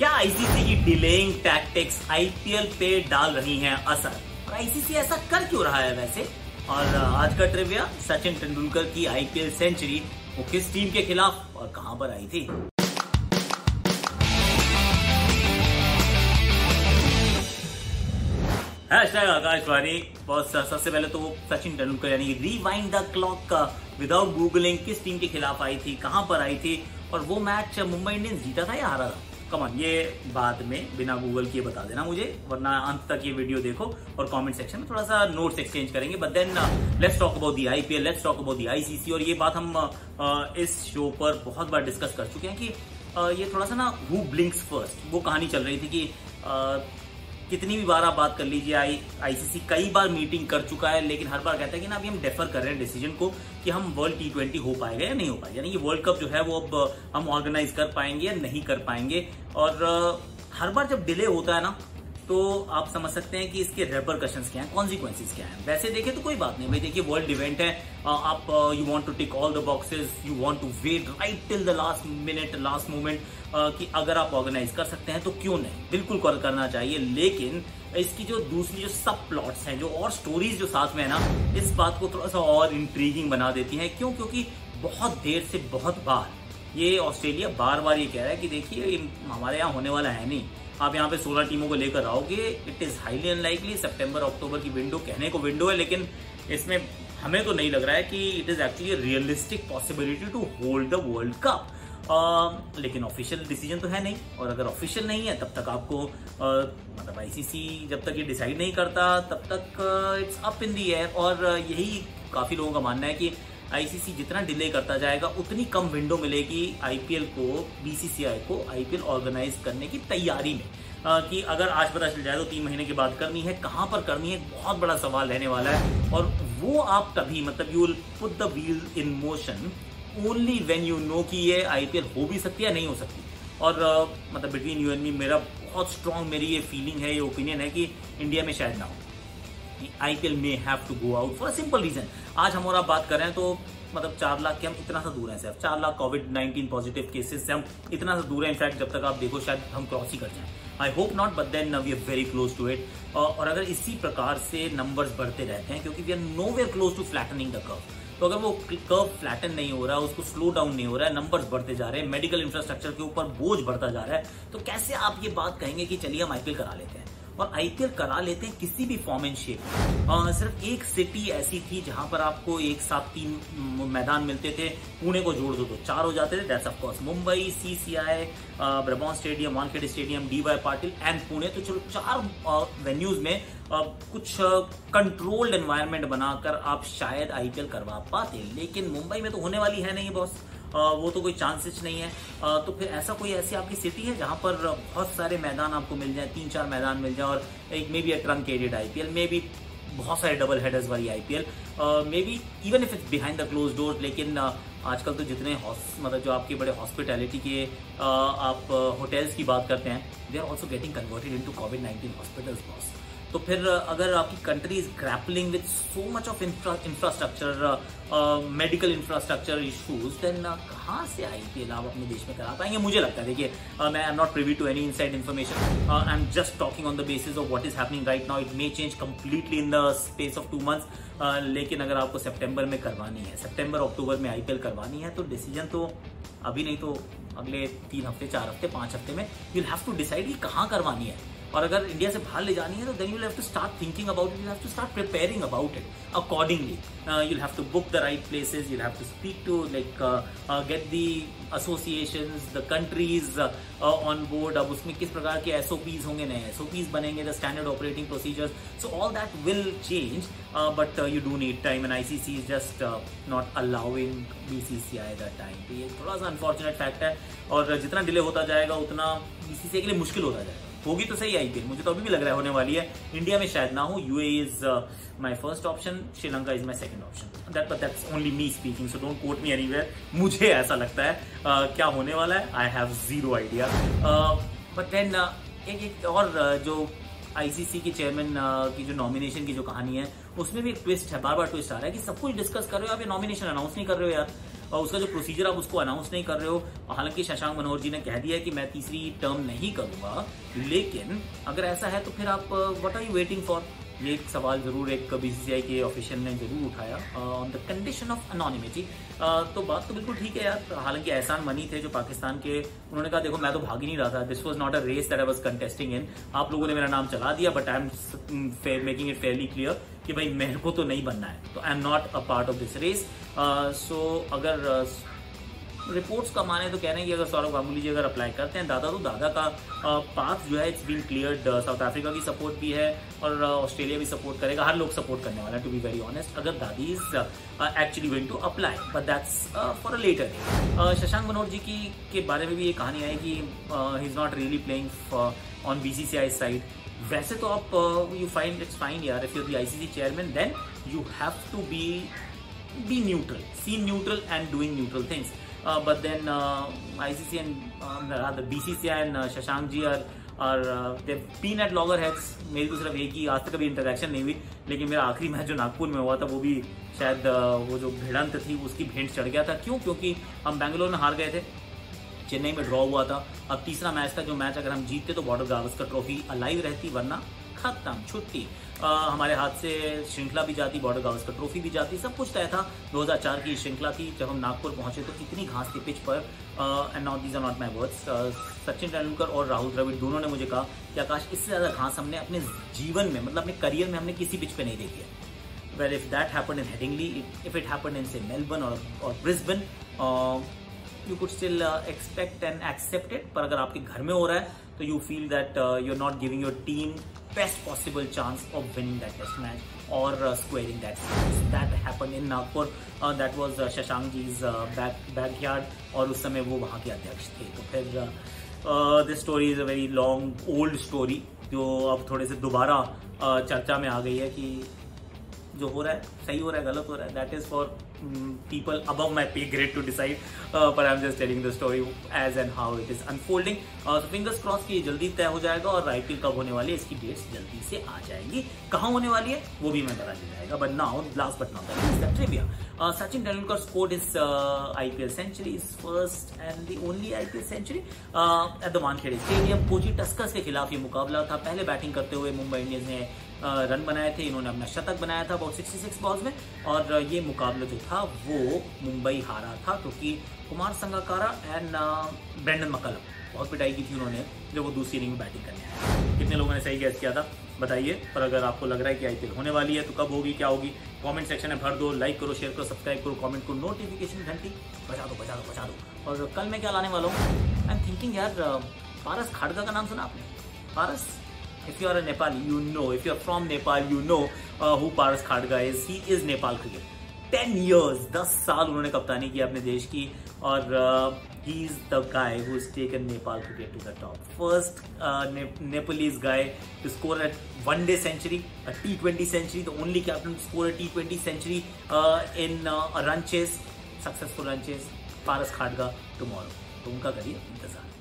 क्या आईसीसी की delaying tactics IPL पे डाल रही हैं असर, और आईसीसी ऐसा कर क्यों रहा है वैसे? और आज का ट्रिविया, सचिन तेंदुलकर की आईपीएल सेंचुरी वो किस टीम के खिलाफ और कहां पर आई थी? आकाशवाणी। बहुत सबसे पहले तो वो सचिन तेंदुलकर यानी rewind the clock without googling किस टीम के खिलाफ आई थी, कहां पर आई थी, और वो मैच मुंबई इंडियंस जीता था या हारा था? कमान, ये बाद में बिना गूगल किए बता देना मुझे, वरना अंत तक ये वीडियो देखो और कमेंट सेक्शन में थोड़ा सा नोट्स एक्सचेंज करेंगे। But then let's talk about the IPL, let's talk about the ICC. और ये बात हम इस शो पर बहुत बार डिस्कस कर चुके हैं कि ये थोड़ा सा ना हु ब्लिंक्स फर्स्ट, वो कहानी चल रही थी कि कितनी भी बार आप बात कर लीजिए, आईसीसी कई बार मीटिंग कर चुका है, लेकिन हर बार कहता है कि ना अभी हम डेफर कर रहे हैं डिसीजन को कि हम वर्ल्ड T20 हो पाएगा या नहीं हो पाएगा, यानी ये वर्ल्ड कप जो है वो अब हम ऑर्गेनाइज कर पाएंगे या नहीं कर पाएंगे। और हर बार जब डिले होता है ना, तो आप समझ सकते हैं कि इसके रेपरकशंस क्या हैं, कॉन्सिक्वेंसेस क्या हैं। वैसे देखें तो कोई बात नहीं भाई, देखिए वर्ल्ड इवेंट है, आप you want to tick all the boxes, you want to wait right till the last minute, last moment, कि अगर आप ऑर्गेनाइज कर सकते हैं तो क्यों नहीं, बिल्कुल करना चाहिए। लेकिन इसकी जो दूसरी जो सब प्लॉट्स हैं, जो और स्टोरीज जो साथ में है ना, इस बात को थोड़ा सा और इंट्रीगिंग बना देती हैं। क्यों? क्योंकि बहुत देर से बहुत बार ये ऑस्ट्रेलिया बार बार ये कह रहा है कि देखिए हमारे यहाँ होने वाला है नहीं, आप यहाँ पे 16 टीमों को लेकर आओगे, इट इज हाईली अनलाइकली। सितंबर अक्टूबर की विंडो कहने को विंडो है, लेकिन इसमें हमें तो नहीं लग रहा है कि it is actually realistic possibility to hold the world cup. लेकिन ऑफिशियल डिसीजन तो है नहीं, और अगर ऑफिशियल नहीं है तब तक आपको मतलब आईसीसी जब तक ये डिसाइड नहीं करता तब तक it's up in the air. और यही काफी लोगों का मानना है कि आईसीसी जितना डिले करता जाएगा उतनी कम विंडो मिलेगी आईपीएल को, बीसीसीआई को आईपीएल ऑर्गेनाइज करने की तैयारी में। कि अगर आज पता चल जाए तो 3 महीने के बाद करनी है, कहां पर करनी है, बहुत बड़ा सवाल रहने वाला है। और वो आप तभी, मतलब you will put the wheel in motion only when you know कि ये आईपीएल हो भी सकती है या नहीं हो सकती। और मतलब बिटवीन यू एंड मी, मेरा बहुत स्ट्रांग मेरी ये फीलिंग है, ये ओपिनियन है कि इंडिया में शायद ना हो, आईपीएल में have to go out for a simple reason. आज हम और आप बात कर रहे हैं तो मतलब 4 लाख के हम इतना सा दूर हैं, सिर्फ 4 लाख कोविड-19 पॉजिटिव केसेस से हम इतना सा दूर हैं। इनफैक्ट जब तक आप देखो शायद हम क्रॉस ही कर जाएं, I hope not, but then we are very close to it. और अगर इसी प्रकार से नंबर्स बढ़ते रहते हैं, क्योंकि we are nowhere close to flattening the curve, तो अगर वो कर्व फ्लैटन नहीं हो रहा, उसको स्लो डाउन नहीं हो रहा है, नंबर्स बढ़ते जा रहे हैं, मेडिकल इंफ्रास्ट्रक्चर के ऊपर बोझ बढ़ता जा रहा है, तो कैसे आप ये बात कहेंगे कि चलिए हम आईपीएल करा लेते हैं? और आईपीएल करा लेते हैं किसी भी फॉर्म एंड शेप। सिर्फ एक सिटी ऐसी थी जहां पर आपको एक साथ 3 मैदान मिलते थे, पुणे को जोड़ दो तो 4 हो जाते थे, that's of course Mumbai, CCI, Brabourne stadium, Wankhede stadium, DY Patil and Pune. तो चलो 4 वेन्यूज में कुछ कंट्रोल्ड एनवायरनमेंट बनाकर आप शायद आईपीएल करवा पाते, लेकिन मुंबई में तो होने वाली है नहीं बॉस, वो तो कोई चांसेस नहीं है। तो फिर ऐसा कोई ऐसी आपकी सिटी है जहां पर बहुत सारे मैदान आपको मिल जाए, 3-4 मैदान मिल जाए, और एक may be a truncated IPL, may be बहुत सारे डबल हेडर्स वाली IPL, may be even if it's behind the close doors. लेकिन आजकल तो जितने मतलब जो आपके बड़े हॉस्पिटैलिटी के आप होटल्स की बात करते हैं, they are also getting converted into कोविड-19 हॉस्पिटल्स बॉस। तो फिर अगर आपकी country is grappling with so much of infrastructure, medical infrastructure issues, then कहाँ से आईपीएल आप अपने देश में करा पाएंगे? मुझे लगता है, देखिए मैं I am not privy to any inside information, I am just talking on the basis of what is happening right now. It may change completely in the space of 2 months, लेकिन अगर आपको सितंबर में करवानी है, सितंबर अक्टूबर में आईपीएल करवानी है, तो डिसीजन तो अभी नहीं तो अगले 3 हफ्ते, 4 हफ्ते, 5 हफ्ते में you will have to decide कि कहाँ करवानी है। और अगर इंडिया से बाहर ले जानी है तो then you will have to start thinking about it, you have to start preparing about it accordingly. You will have to book the right places, you will have to speak to like get the associations, the countries on board. अब उसमें किस प्रकार के SOPs होंगे, नए SOPs बनेंगे, the standard operating procedures, so all that will change, but you do need time and ICC is just not allowing BCCI the time. तो ये थोड़ा सा अनफॉर्चुनेट फैक्ट है, और जितना डिले होता जाएगा उतना बीसीसीआई के लिए मुश्किल होता जाएगा। होगी तो सही आईपीएल, मुझे तो अभी भी लग रहा है होने वाली है, इंडिया में शायद ना हो। UAE is my first option, Sri Lanka is my second option, that's only me speaking, so don't quote me anywhere. मुझे ऐसा लगता है क्या होने वाला है, I have zero idea. But then एक और जो आईसीसी के चेयरमैन की जो नॉमिनेशन की जो कहानी है, उसमें भी एक ट्विस्ट है, बार बार ट्विस्ट आ रहा है कि सब कुछ डिस्कस कर रहे हो आप, ये नॉमिनेशन अनाउंस नहीं कर रहे हो यार। और उसका जो प्रोसीजर आप उसको अनाउंस नहीं कर रहे हो। हालांकि शशांक मनोहर जी ने कह दिया है कि मैं तीसरी टर्म नहीं करूंगा, लेकिन अगर ऐसा है तो फिर आप what are you waiting for? ये एक सवाल जरूर एक बीसीसीआई के ऑफिशियल ने जरूर उठाया on the condition of anonymity. तो बात तो बिल्कुल ठीक है यार। हालांकि एहसान मनी थे जो पाकिस्तान के, उन्होंने कहा देखो मैं तो भाग ही नहीं रहा था, this was not a race that I was contesting in. आप लोगों ने मेरा नाम चला दिया, but I am making it fairly clear कि भाई मेरे को तो नहीं बनना है, तो I am not a part of this race. So अगर रिपोर्ट्स का माने तो कह रहे हैं कि अगर सौरव गांगुली जी अगर अप्लाई करते हैं दादा, तो दादा का पाथ जो है it's been cleared. South Africa की सपोर्ट भी है और ऑस्ट्रेलिया भी सपोर्ट करेगा, हर लोग सपोर्ट करने वाला है टू बी वेरी ऑनेस्ट, अगर Dadi is actually going to apply, but that's for a later. Shashank Manohar ji के बारे में भी ये कहानी आई कि he is not really playing on BCCI side. वैसे तो आप यू फाइंड इट्स फाइन यार, if you are the ICC chairman then you have to be neutral, see neutral and doing neutral things. But then ICC and rather BCCI and Shashank ji they've been at loggerheads. मेरी तो सिर्फ एक ही आज तक कभी interaction नहीं हुई, लेकिन मेरा आखिरी मैच जो नागपुर में हुआ था वो भी शायद वो जो भिड़ंत थी उसकी भेंट चढ़ गया था। क्यों? क्योंकि हम बेंगलोर में हार गए थे, चेन्नई में ड्रॉ हुआ था। अब तीसरा मैच था, जो मैच अगर हम जीतते तो बॉर्डर गावस्कर ट्रॉफी अलाइव रहती, वरना खत्म, छुट्टी। हमारे हाथ से श्रृंखला भी जाती, बॉर्डर गावस्कर ट्रॉफी भी जाती, सब कुछ तय था। 2004 की श्रृंखला थी, जब हम नागपुर पहुंचे तो इतनी घास थी पिच पर, and not these are not my words. Sachin Tendulkar और राहुल द्रविड़ दोनों ने मुझे कहा कि आकाश इससे ज़्यादा घास हमने अपने जीवन में, मतलब अपने करियर में हमने किसी पिच पे नहीं देखी है। Well if that happened in Headingley, if it happened in say Melbourne और Brisbane, you could still expect and accept it. पर अगर आपके घर में हो रहा है तो you feel that you are not giving your team best possible chance of winning that test match or squaring that series. That happened in Nagpur. That was Shashank ji's backyard, और उस समय वो वहाँ के अध्यक्ष थे। तो फिर this story is a very long old story जो अब थोड़े से दोबारा चर्चा में आ गई है कि जो हो रहा है सही हो रहा है, गलत हो रहा है, that is for people above my pay grade to decide, but I'm just telling the story as and how it is unfolding. So fingers crossed कि जल्दी तय हो जाएगा, और IPL कब होने वाली है इसकी डेट्स जल्दी से आ जाएंगी। कहाँ होने वाली है वो भी मैं बता दिया जाएगा। But now last but not least the trivia. Sachin Tendulkar scored his IPL century, his first and the only IPL century at the Wankhede Stadium. Kochi Tuskers के खिलाफ ये मुकाबला था। पहले बैटिंग करते हुए मुंबई इंडियंस ने रन बनाए थे, इन्होंने अपना शतक बनाया था अबाउट 66 बॉल्स में, और ये मुकाबला जो था वो मुंबई हारा था, क्योंकि Kumar Sangakkara and Brendon McCullum बहुत पिटाई की थी उन्होंने जब वो दूसरी इनिंग में बैटिंग करने आए। कितने लोगों ने सही गैस किया था बताइए। पर अगर आपको लग रहा है कि IPL होने वाली है तो कब होगी, क्या होगी, कमेंट सेक्शन में भर दो। लाइक करो, शेयर करो, सब्सक्राइब करो, कमेंट करो, नोटिफिकेशन घंटी बजा दो। और कल मैं क्या लाने वाला हूँ, आई एम थिंकिंग यार, पारस खाड़का का नाम सुना आपने? पारस, if you are a Nepali, you know, if you are from Nepal, you know who Paras Khadka is. He is Nepal cricket. 10 years, 10 साल उन्होंने कप्तानी की अपने देश की, और he is the guy who has taken Nepal cricket to the top. First Nepalese guy to score a one-day century, a T20 century, the only captain to score a T20 century in a run chase, successful run chase. Paras Khadka tomorrow. तो उनका करिए इंतजार।